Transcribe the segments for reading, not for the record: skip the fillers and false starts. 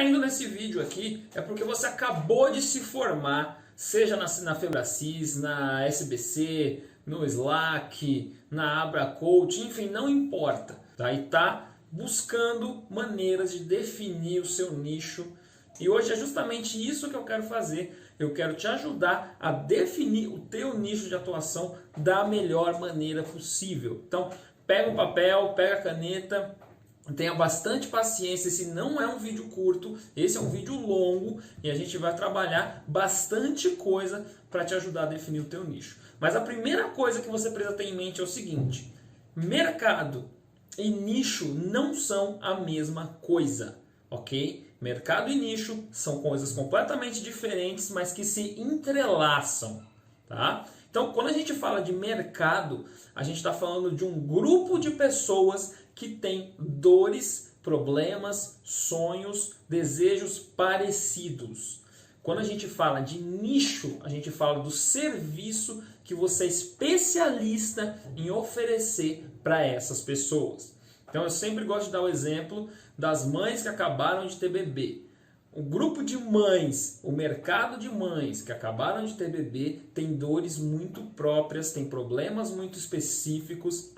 indo nesse vídeo aqui é porque você acabou de se formar, seja na Febracis, na SBC, no Slack, na Abra Coach, enfim, não importa. Tá? E tá buscando maneiras de definir o seu nicho. E hoje é justamente isso que eu quero fazer. Eu quero te ajudar a definir o teu nicho de atuação da melhor maneira possível. Então, pega um papel, pega a caneta, tenha bastante paciência. Esse não é um vídeo curto, esse é um vídeo longo e a gente vai trabalhar bastante coisa para te ajudar a definir o teu nicho. Mas a primeira coisa que você precisa ter em mente é o seguinte: mercado e nicho não são a mesma coisa, ok? Mercado e nicho são coisas completamente diferentes, mas que se entrelaçam, tá? Então, quando a gente fala de mercado, a gente está falando de um grupo de pessoas que tem dores, problemas, sonhos, desejos parecidos. Quando a gente fala de nicho, a gente fala do serviço que você é especialista em oferecer para essas pessoas. Então eu sempre gosto de dar o exemplo das mães que acabaram de ter bebê. O grupo de mães, o mercado de mães que acabaram de ter bebê tem dores muito próprias, tem problemas muito específicos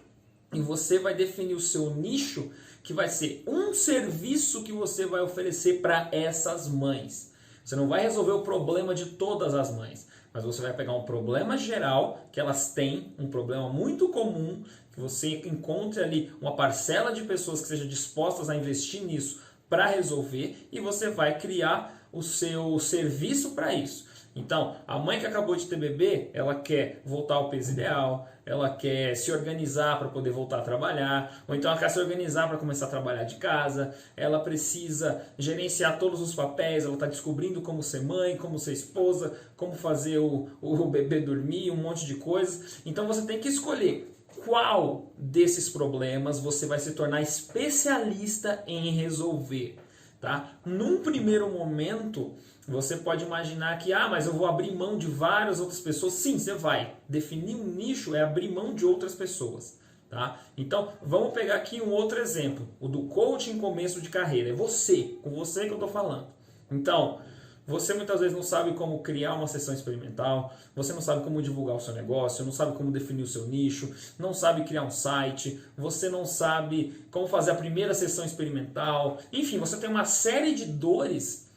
e você vai definir o seu nicho, que vai ser um serviço que você vai oferecer para essas mães. Você não vai resolver o problema de todas as mães, mas você vai pegar um problema geral que elas têm, um problema muito comum, que você encontre ali uma parcela de pessoas que sejam dispostas a investir nisso para resolver, e você vai criar o seu serviço para isso. Então, a mãe que acabou de ter bebê, ela quer voltar ao peso ideal, ela quer se organizar para poder voltar a trabalhar, ou então ela quer se organizar para começar a trabalhar de casa, ela precisa gerenciar todos os papéis, ela está descobrindo como ser mãe, como ser esposa, como fazer o bebê dormir, um monte de coisas. Então você tem que escolher qual desses problemas você vai se tornar especialista em resolver. Tá? Num primeiro momento, você pode imaginar que, mas eu vou abrir mão de várias outras pessoas. Sim, você vai. Definir um nicho é abrir mão de outras pessoas. Tá? Então, vamos pegar aqui um outro exemplo, o do coaching começo de carreira. É você, com você que eu estou falando. Então, você muitas vezes não sabe como criar uma sessão experimental, você não sabe como divulgar o seu negócio, não sabe como definir o seu nicho, não sabe criar um site, você não sabe como fazer a primeira sessão experimental. Enfim, você tem uma série de dores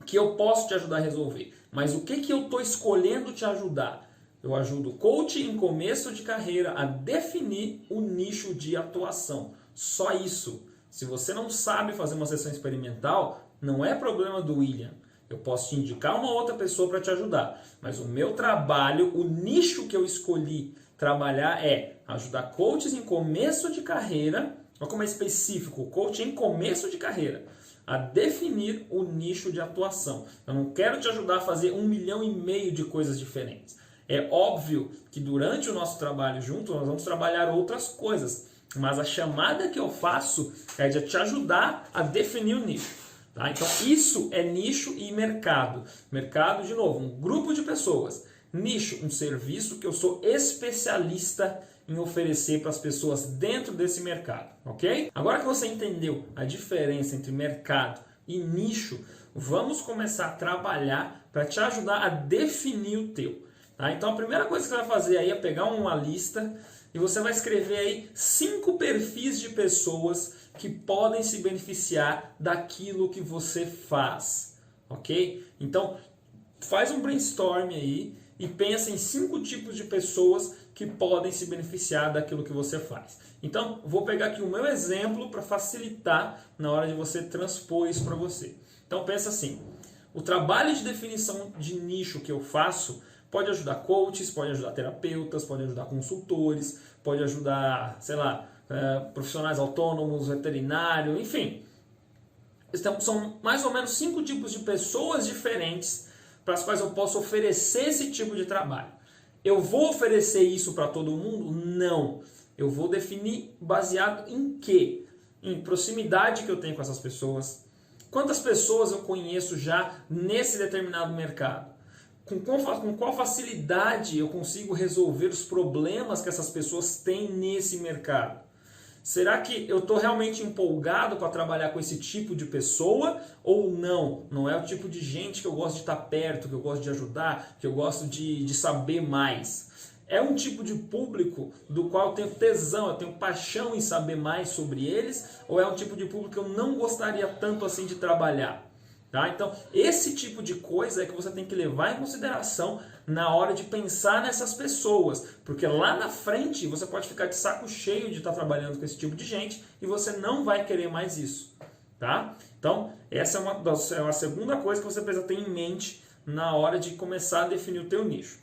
que eu posso te ajudar a resolver. Mas o que eu estou escolhendo te ajudar? Eu ajudo o coach em começo de carreira a definir o nicho de atuação. Só isso. Se você não sabe fazer uma sessão experimental, não é problema do William. Eu posso te indicar uma outra pessoa para te ajudar. Mas o meu trabalho, o nicho que eu escolhi trabalhar é ajudar coaches em começo de carreira. Olha como é específico, o coach em começo de carreira, a definir o nicho de atuação. Eu não quero te ajudar a fazer 1,5 milhão de coisas diferentes. É óbvio que durante o nosso trabalho junto, nós vamos trabalhar outras coisas. Mas a chamada que eu faço é de te ajudar a definir o nicho. Tá? Então isso é nicho e mercado. Mercado, de novo, um grupo de pessoas. Nicho, um serviço que eu sou especialista em oferecer para as pessoas dentro desse mercado, ok? Agora que você entendeu a diferença entre mercado e nicho, vamos começar a trabalhar para te ajudar a definir o teu. Tá? Então a primeira coisa que você vai fazer aí é pegar uma lista e você vai escrever aí 5 perfis de pessoas que podem se beneficiar daquilo que você faz, ok? Então faz um brainstorm aí e pensa em 5 tipos de pessoas que podem se beneficiar daquilo que você faz. Então vou pegar aqui o meu exemplo para facilitar na hora de você transpor isso para você. Então pensa assim: o trabalho de definição de nicho que eu faço pode ajudar coaches, pode ajudar terapeutas, pode ajudar consultores, pode ajudar, sei lá, profissionais autônomos, veterinário, enfim. Então, são mais ou menos 5 tipos de pessoas diferentes para as quais eu posso oferecer esse tipo de trabalho. Eu vou oferecer isso para todo mundo? Não. Eu vou definir baseado em quê? Em proximidade que eu tenho com essas pessoas. Quantas pessoas eu conheço já nesse determinado mercado? Com qual facilidade eu consigo resolver os problemas que essas pessoas têm nesse mercado? Será que eu estou realmente empolgado para trabalhar com esse tipo de pessoa ou não? Não é o tipo de gente que eu gosto de estar perto, que eu gosto de ajudar, que eu gosto de saber mais. É um tipo de público do qual eu tenho tesão, eu tenho paixão em saber mais sobre eles, ou é um tipo de público que eu não gostaria tanto assim de trabalhar? Tá? Então, esse tipo de coisa é que você tem que levar em consideração na hora de pensar nessas pessoas, porque lá na frente você pode ficar de saco cheio de estar trabalhando com esse tipo de gente e você não vai querer mais isso. Tá? Então, essa é uma segunda coisa que você precisa ter em mente na hora de começar a definir o teu nicho.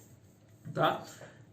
Tá?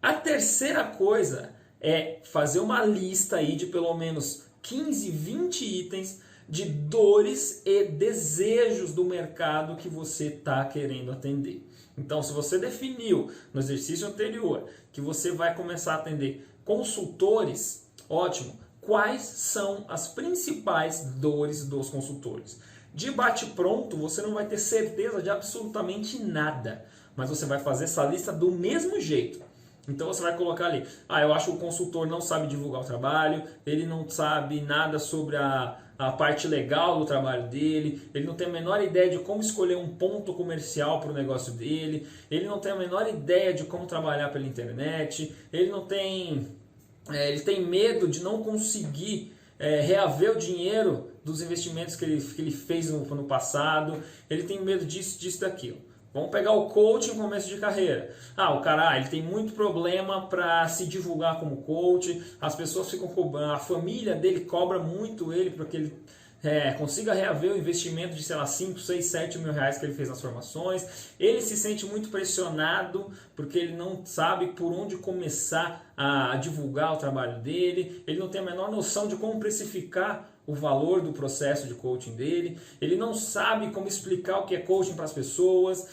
A terceira coisa é fazer uma lista aí de pelo menos 15, 20 itens de dores e desejos do mercado que você está querendo atender. Então, se você definiu no exercício anterior que você vai começar a atender consultores, ótimo. Quais são as principais dores dos consultores? De bate-pronto, você não vai ter certeza de absolutamente nada, mas você vai fazer essa lista do mesmo jeito. Então você vai colocar ali, eu acho que o consultor não sabe divulgar o trabalho, ele não sabe nada sobre a parte legal do trabalho dele, ele não tem a menor ideia de como escolher um ponto comercial para o negócio dele, ele não tem a menor ideia de como trabalhar pela internet, ele tem medo de não conseguir reaver o dinheiro dos investimentos que ele fez no passado, ele tem medo disso, daquilo. Vamos pegar o coach no começo de carreira. O cara, ele tem muito problema para se divulgar como coach, as pessoas ficam cobrando, a família dele cobra muito ele para que ele consiga reaver o investimento de, 5, 6, 7 mil reais que ele fez nas formações. Ele se sente muito pressionado porque ele não sabe por onde começar a divulgar o trabalho dele, ele não tem a menor noção de como precificar o valor do processo de coaching dele, ele não sabe como explicar o que é coaching para as pessoas,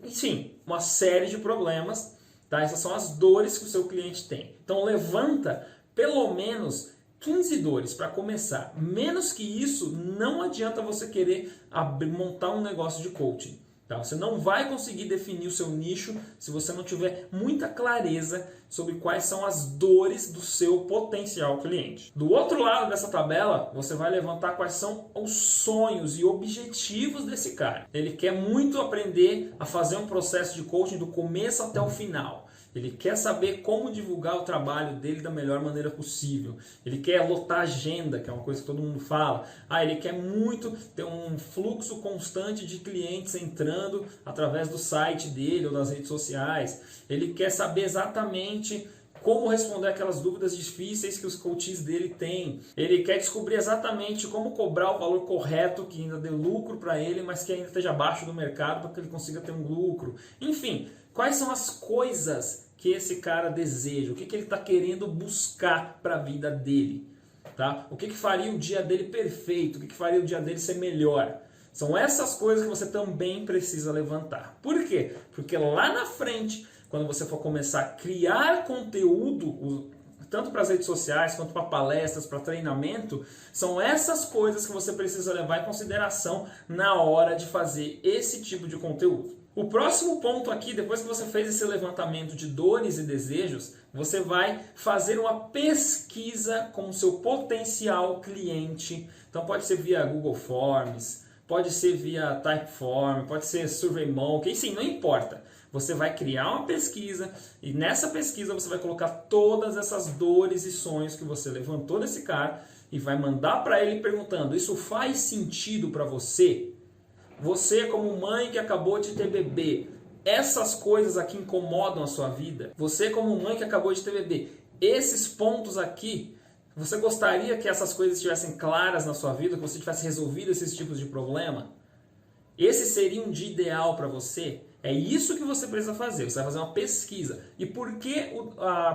enfim, uma série de problemas, tá? Essas são as dores que o seu cliente tem. Então levanta pelo menos 15 dores para começar. Menos que isso, não adianta você querer montar um negócio de coaching. Tá? Você não vai conseguir definir o seu nicho se você não tiver muita clareza sobre quais são as dores do seu potencial cliente. Do outro lado dessa tabela, você vai levantar quais são os sonhos e objetivos desse cara. Ele quer muito aprender a fazer um processo de coaching do começo até o final. Ele quer saber como divulgar o trabalho dele da melhor maneira possível. Ele quer lotar agenda, que é uma coisa que todo mundo fala. Ele quer muito ter um fluxo constante de clientes entrando através do site dele ou das redes sociais. Ele quer saber exatamente como responder aquelas dúvidas difíceis que os coaches dele têm. Ele quer descobrir exatamente como cobrar o valor correto, que ainda dê lucro para ele, mas que ainda esteja abaixo do mercado para que ele consiga ter um lucro. Enfim, quais são as coisas que esse cara deseja? O que ele está querendo buscar para a vida dele? Tá? O que faria o dia dele perfeito? O que faria o dia dele ser melhor? São essas coisas que você também precisa levantar. Por quê? Porque lá na frente, quando você for começar a criar conteúdo, tanto para as redes sociais, quanto para palestras, para treinamento, são essas coisas que você precisa levar em consideração na hora de fazer esse tipo de conteúdo. O próximo ponto aqui, depois que você fez esse levantamento de dores e desejos, você vai fazer uma pesquisa com o seu potencial cliente. Então pode ser via Google Forms, pode ser via Typeform, pode ser SurveyMonkey, enfim, não importa. Você vai criar uma pesquisa e nessa pesquisa você vai colocar todas essas dores e sonhos que você levantou desse cara e vai mandar para ele perguntando: isso faz sentido para você? Você, como mãe que acabou de ter bebê, essas coisas aqui incomodam a sua vida? Você, como mãe que acabou de ter bebê, esses pontos aqui, você gostaria que essas coisas estivessem claras na sua vida, que você tivesse resolvido esses tipos de problema? Esse seria um dia ideal para você? É isso que você precisa fazer. Você vai fazer uma pesquisa. E por que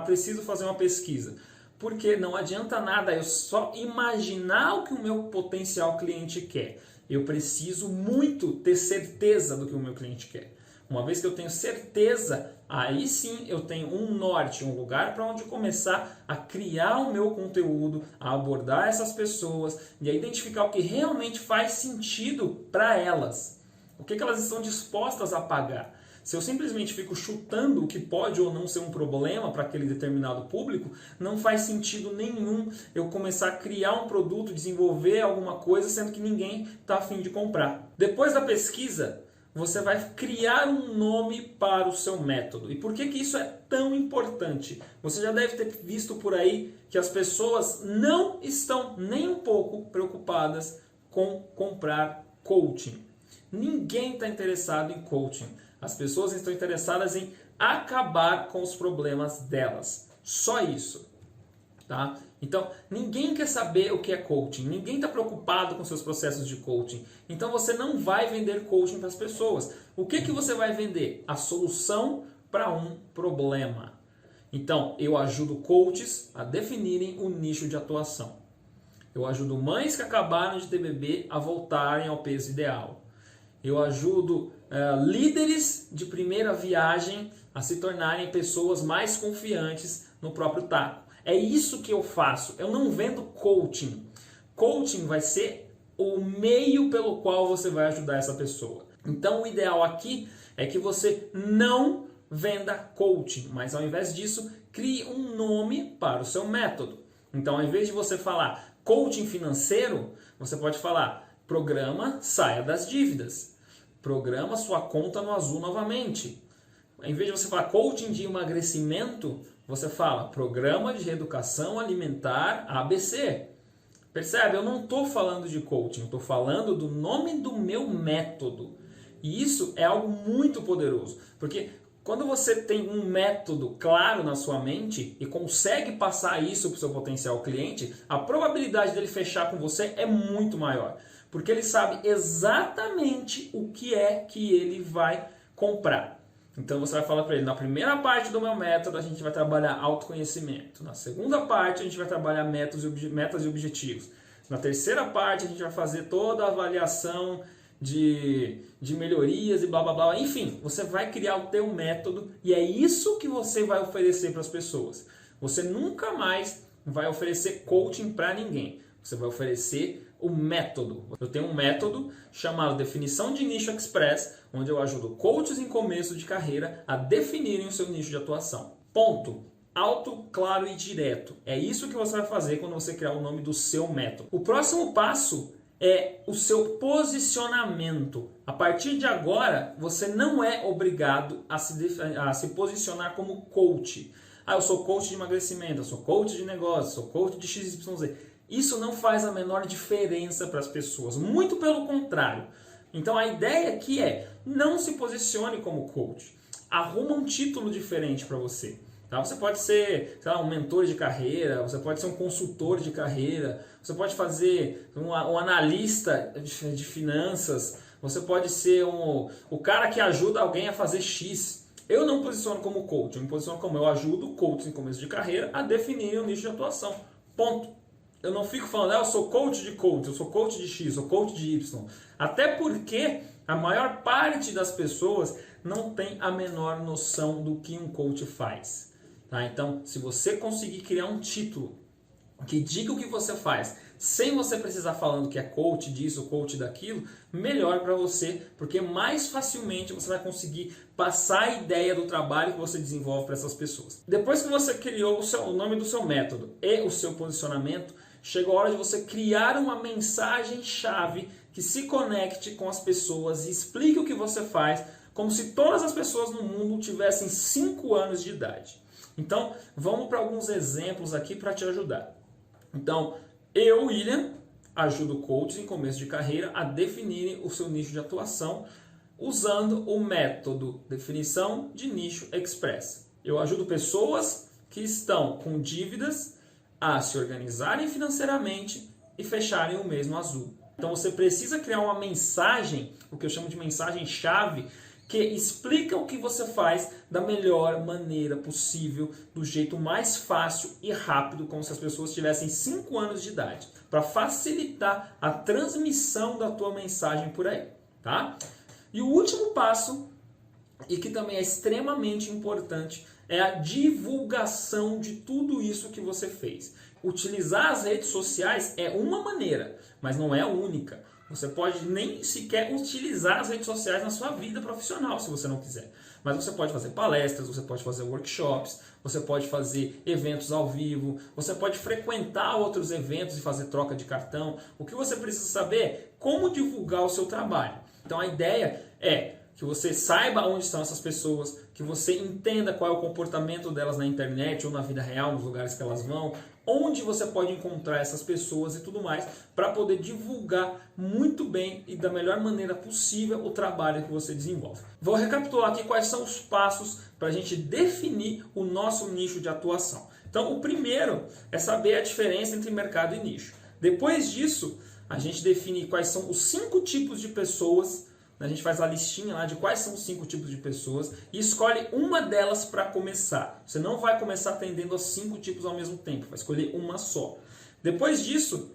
preciso fazer uma pesquisa? Porque não adianta nada eu só imaginar o que o meu potencial cliente quer. Eu preciso muito ter certeza do que o meu cliente quer. Uma vez que eu tenho certeza, aí sim eu tenho um norte, um lugar para onde começar a criar o meu conteúdo, a abordar essas pessoas e a identificar o que realmente faz sentido para elas. O que elas estão dispostas a pagar. Se eu simplesmente fico chutando o que pode ou não ser um problema para aquele determinado público, não faz sentido nenhum eu começar a criar um produto, desenvolver alguma coisa, sendo que ninguém está a fim de comprar. Depois da pesquisa, você vai criar um nome para o seu método. E por que isso é tão importante? Você já deve ter visto por aí que as pessoas não estão nem um pouco preocupadas com comprar coaching. Ninguém está interessado em coaching. As pessoas estão interessadas em acabar com os problemas delas. Só isso. Tá? Então, ninguém quer saber o que é coaching. Ninguém está preocupado com seus processos de coaching. Então, você não vai vender coaching para as pessoas. O que você vai vender? A solução para um problema. Então, eu ajudo coaches a definirem o nicho de atuação. Eu ajudo mães que acabaram de ter bebê a voltarem ao peso ideal. Eu ajudo líderes de primeira viagem a se tornarem pessoas mais confiantes no próprio taco. É isso que eu faço. Eu não vendo coaching. Coaching vai ser o meio pelo qual você vai ajudar essa pessoa. Então o ideal aqui é que você não venda coaching, mas ao invés disso, crie um nome para o seu método. Então ao invés de você falar coaching financeiro, você pode falar programa Saia das Dívidas. Programa Sua Conta no Azul novamente. Em vez de você falar coaching de emagrecimento, você fala Programa de Reeducação Alimentar ABC. Percebe? Eu não estou falando de coaching, eu estou falando do nome do meu método. E isso é algo muito poderoso, porque quando você tem um método claro na sua mente e consegue passar isso para o seu potencial cliente, a probabilidade dele fechar com você é muito maior. Porque ele sabe exatamente o que é que ele vai comprar. Então você vai falar para ele, na primeira parte do meu método a gente vai trabalhar autoconhecimento. Na segunda parte a gente vai trabalhar metas e objetivos. Na terceira parte a gente vai fazer toda a avaliação de melhorias e blá blá blá. Enfim, você vai criar o teu método e é isso que você vai oferecer para as pessoas. Você nunca mais vai oferecer coaching para ninguém. Você vai oferecer o método. Eu tenho um método chamado Definição de Nicho Express, onde eu ajudo coaches em começo de carreira a definirem o seu nicho de atuação. Ponto. Alto, claro e direto. É isso que você vai fazer quando você criar o nome do seu método. O próximo passo é o seu posicionamento. A partir de agora, você não é obrigado a se posicionar como coach. Eu sou coach de emagrecimento, eu sou coach de negócio, sou coach de XYZ. Isso não faz a menor diferença para as pessoas, muito pelo contrário. Então a ideia aqui é, não se posicione como coach. Arruma um título diferente para você. Tá? Você pode ser, sei lá, um mentor de carreira, você pode ser um consultor de carreira, você pode fazer um analista de finanças, você pode ser o cara que ajuda alguém a fazer X. Eu não me posiciono como coach, eu me posiciono como eu ajudo coaches em começo de carreira a definirem o nicho de atuação. Ponto. Eu não fico falando, eu sou coach de coach, eu sou coach de X, eu sou coach de Y. Até porque a maior parte das pessoas não tem a menor noção do que um coach faz. Tá? Então, se você conseguir criar um título que diga o que você faz, sem você precisar falando que é coach disso, coach daquilo, melhor para você, porque mais facilmente você vai conseguir passar a ideia do trabalho que você desenvolve para essas pessoas. Depois que você criou o nome do seu método e o seu posicionamento, chegou a hora de você criar uma mensagem-chave que se conecte com as pessoas e explique o que você faz, como se todas as pessoas no mundo tivessem 5 anos de idade. Então, vamos para alguns exemplos aqui para te ajudar. Então, eu, William, ajudo coaches em começo de carreira a definirem o seu nicho de atuação usando o método Definição de Nicho Express. Eu ajudo pessoas que estão com dívidas a se organizarem financeiramente e fecharem o mês no azul. Então você precisa criar uma mensagem, o que eu chamo de mensagem-chave, que explica o que você faz da melhor maneira possível, do jeito mais fácil e rápido, como se as pessoas tivessem 5 anos de idade, para facilitar a transmissão da tua mensagem por aí, tá? E o último passo, e que também é extremamente importante, é a divulgação de tudo isso que você fez. Utilizar as redes sociais é uma maneira, mas não é a única. Você pode nem sequer utilizar as redes sociais na sua vida profissional, se você não quiser. Mas você pode fazer palestras, você pode fazer workshops, você pode fazer eventos ao vivo, você pode frequentar outros eventos e fazer troca de cartão. O que você precisa saber é como divulgar o seu trabalho. Então a ideia é que você saiba onde estão essas pessoas, que você entenda qual é o comportamento delas na internet ou na vida real, nos lugares que elas vão, onde você pode encontrar essas pessoas e tudo mais, para poder divulgar muito bem e da melhor maneira possível o trabalho que você desenvolve. Vou recapitular aqui quais são os passos para a gente definir o nosso nicho de atuação. Então, o primeiro é saber a diferença entre mercado e nicho. Depois disso, a gente define quais são os 5 tipos de pessoas. A gente faz a listinha lá de quais são os 5 tipos de pessoas e escolhe uma delas para começar. Você não vai começar atendendo aos 5 tipos ao mesmo tempo, vai escolher uma só. Depois disso,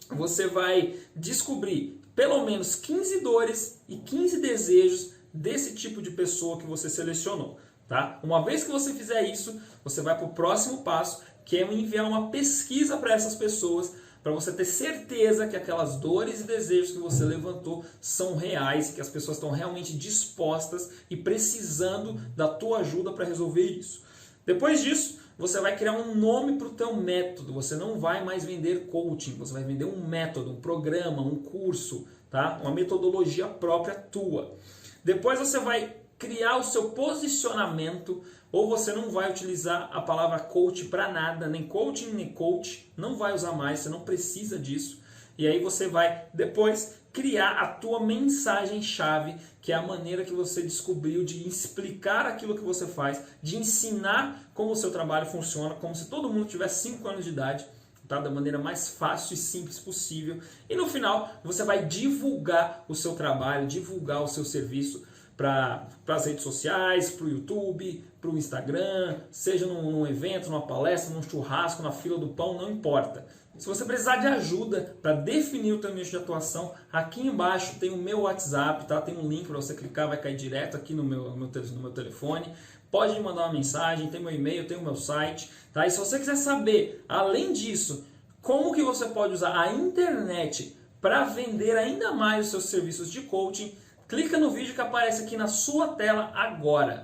você vai descobrir pelo menos 15 dores e 15 desejos desse tipo de pessoa que você selecionou. Tá? Uma vez que você fizer isso, você vai para o próximo passo, que é enviar uma pesquisa para essas pessoas, para você ter certeza que aquelas dores e desejos que você levantou são reais, que as pessoas estão realmente dispostas e precisando da tua ajuda para resolver isso. Depois disso, você vai criar um nome para o teu método. Você não vai mais vender coaching, você vai vender um método, um programa, um curso, tá? Uma metodologia própria tua. Depois você vai criar o seu posicionamento, ou você não vai utilizar a palavra coach para nada, nem coaching, nem coach, não vai usar mais, você não precisa disso. E aí você vai depois criar a tua mensagem-chave, que é a maneira que você descobriu de explicar aquilo que você faz, de ensinar como o seu trabalho funciona, como se todo mundo tivesse 5 anos de idade, tá? Da maneira mais fácil e simples possível. E no final você vai divulgar o seu trabalho, divulgar o seu serviço para as redes sociais, para o YouTube, para o Instagram, seja num evento, numa palestra, num churrasco, na fila do pão, não importa. Se você precisar de ajuda para definir o teu nicho de atuação, aqui embaixo tem o meu WhatsApp, tá? Tem um link para você clicar, vai cair direto aqui no meu telefone. Pode me mandar uma mensagem, tem meu e-mail, tem o meu site, tá? E se você quiser saber, além disso, como que você pode usar a internet para vender ainda mais os seus serviços de coaching, clica no vídeo que aparece aqui na sua tela agora.